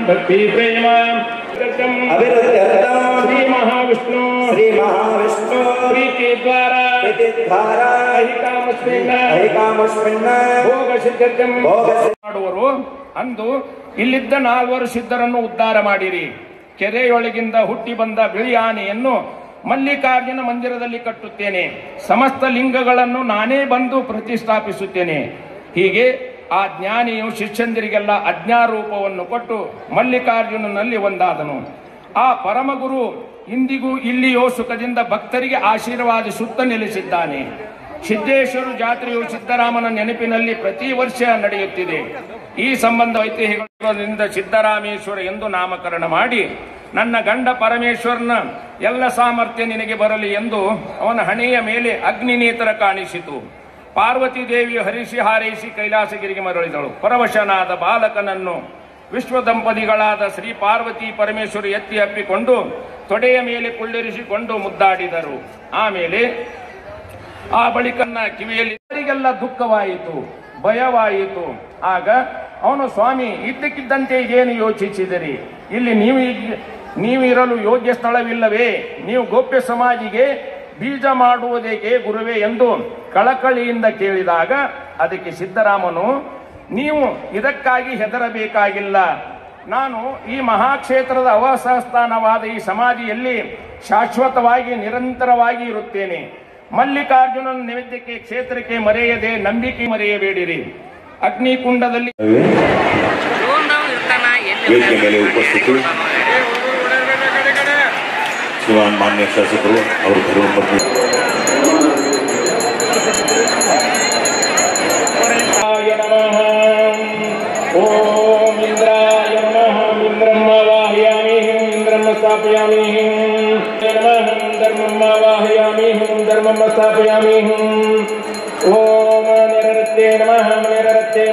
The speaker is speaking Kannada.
भक्ति प्रेम श्री महाविष्णु प्रीति द्वारा ಭೋಗ ಸಿದ್ಧತೆ ಮಾಡುವರು. ಅಂದು ಇಲ್ಲಿದ್ದ 4 ಸಿದ್ಧರನ್ನು ಉದ್ಧಾರ ಮಾಡಿರಿ. ಕೆರೆಯೊಳಗಿಂದ ಹುಟ್ಟಿ ಬಂದ ಬಿಳಿ ಆನೆಯನ್ನು ಮಲ್ಲಿಕಾರ್ಜುನ ಮಂದಿರದಲ್ಲಿ ಕಟ್ಟುತ್ತೇನೆ. ಸಮಸ್ತ ಲಿಂಗಗಳನ್ನು ನಾನೇ ಬಂದು ಪ್ರತಿಷ್ಠಾಪಿಸುತ್ತೇನೆ. ಹೀಗೆ ಆ ಜ್ಞಾನಿಯು ಶಿಷ್ಯಂದಿರಿಗೆಲ್ಲ ಅಜ್ಞಾರೂಪವನ್ನು ಕೊಟ್ಟು ಮಲ್ಲಿಕಾರ್ಜುನನಲ್ಲಿ ಒಂದಾದನು. ಆ ಪರಮಗುರು ಇಂದಿಗೂ ಇಲ್ಲಿಯೋ ಸುಖದಿಂದ ಭಕ್ತರಿಗೆ ಆಶೀರ್ವಾದಿಸುತ್ತ ನೆಲೆಸಿದ್ದಾನೆ. ಸಿದ್ದೇಶ್ವರ ಜಾತ್ರೆಯು ಸಿದ್ದರಾಮನ ನೆನಪಿನಲ್ಲಿ ಪ್ರತಿ ವರ್ಷ ನಡೆಯುತ್ತಿದೆ. ಈ ಸಂಬಂಧ ಐತಿಹ್ಯಗಳಿಂದ ಸಿದ್ದರಾಮೇಶ್ವರ ಎಂದು ನಾಮಕರಣ ಮಾಡಿ, ನನ್ನ ಗಂಡ ಪರಮೇಶ್ವರನ ಎಲ್ಲ ಸಾಮರ್ಥ್ಯ ನಿನಗೆ ಬರಲಿ ಎಂದು ಅವನ ಹಣೆಯ ಮೇಲೆ ಅಗ್ನಿನೇತರ ಕಾಣಿಸಿತು. ಪಾರ್ವತಿ ದೇವಿಯು ಹರಿಸಿ ಹಾರೈಸಿ ಕೈಲಾಸಗಿರಿಗೆ ಮರಳಿದಳು. ಪರವಶನಾದ ಬಾಲಕನನ್ನು ವಿಶ್ವ ದಂಪತಿಗಳಾದ ಶ್ರೀ ಪಾರ್ವತಿ ಪರಮೇಶ್ವರ ಎತ್ತಿ ಅಪ್ಪಿಕೊಂಡು ತೊಡೆಯ ಮೇಲೆ ಕುಳ್ಳಿರಿಸಿಕೊಂಡು ಮುದ್ದಾಡಿದರು. ಆಮೇಲೆ ಆ ಬಳಿಕನ್ನ ಕಿವಿಯಲ್ಲಿ ಅವರಿಗೆಲ್ಲ ದುಃಖವಾಯಿತು, ಭಯವಾಯಿತು. ಆಗ ಅವನು, ಸ್ವಾಮಿ, ಇದ್ದಕ್ಕಿದ್ದಂತೆ ಏನು ಯೋಚಿಸಿದಿರಿ? ಇಲ್ಲಿ ನೀವು ಇರಲು ಯೋಗ್ಯ ಸ್ಥಳವಿಲ್ಲವೇ? ನೀವು ಗೋಪ್ಯ ಸಮಾಜಿಗೆ ಬೀಜ ಮಾಡುವುದೇಕೆ ಗುರುವೇ ಎಂದು ಕಳಕಳಿಯಿಂದ ಕೇಳಿದಾಗ ಅದಕ್ಕೆ ಸಿದ್ದರಾಮನು, ನೀವು ಇದಕ್ಕಾಗಿ ಹೆದರಬೇಕಾಗಿಲ್ಲ. ನಾನು ಈ ಮಹಾಕ್ಷೇತ್ರದ ಅವಸಸ್ಥಾನವಾದ ಈ ಸಮಾಧಿಯಲ್ಲಿ ಶಾಶ್ವತವಾಗಿ ನಿರಂತರವಾಗಿ ಇರುತ್ತೇನೆ. ಮಲ್ಲಿಕಾರ್ಜುನನ ನೈವೇದ್ಯಕ್ಕೆ ಕ್ಷೇತ್ರಕ್ಕೆ ಮರೆಯದೆ ನಂಬಿಕೆ ಮರೆಯಬೇಡಿರಿ. ಅಗ್ನಿಕುಂಡದಲ್ಲಿ ಶ್ರೀಮಾನ್ ಮಾನ್ಯ ಶಾಸಕರು ಅವರು ಧರ್ಮಪತ್ನಿ ಓಂ ಇಂದ್ರಾಯ ನಮಃ. ಇಂದ್ರಂ ಆವಾಹಯಾಮಿ, ಇಂದ್ರಂ ಸ್ಥಾಪಯಾಮಿ. ಧರ್ಮಂ ಆವಾಹಯಾಮಿ, ಧರ್ಮಂ ಸ್ಥಾಪಯಾಮಿ. ಓಂ ನಿರರತ್ತೆ ನಮಃ. ನಿರರತ್ತೆ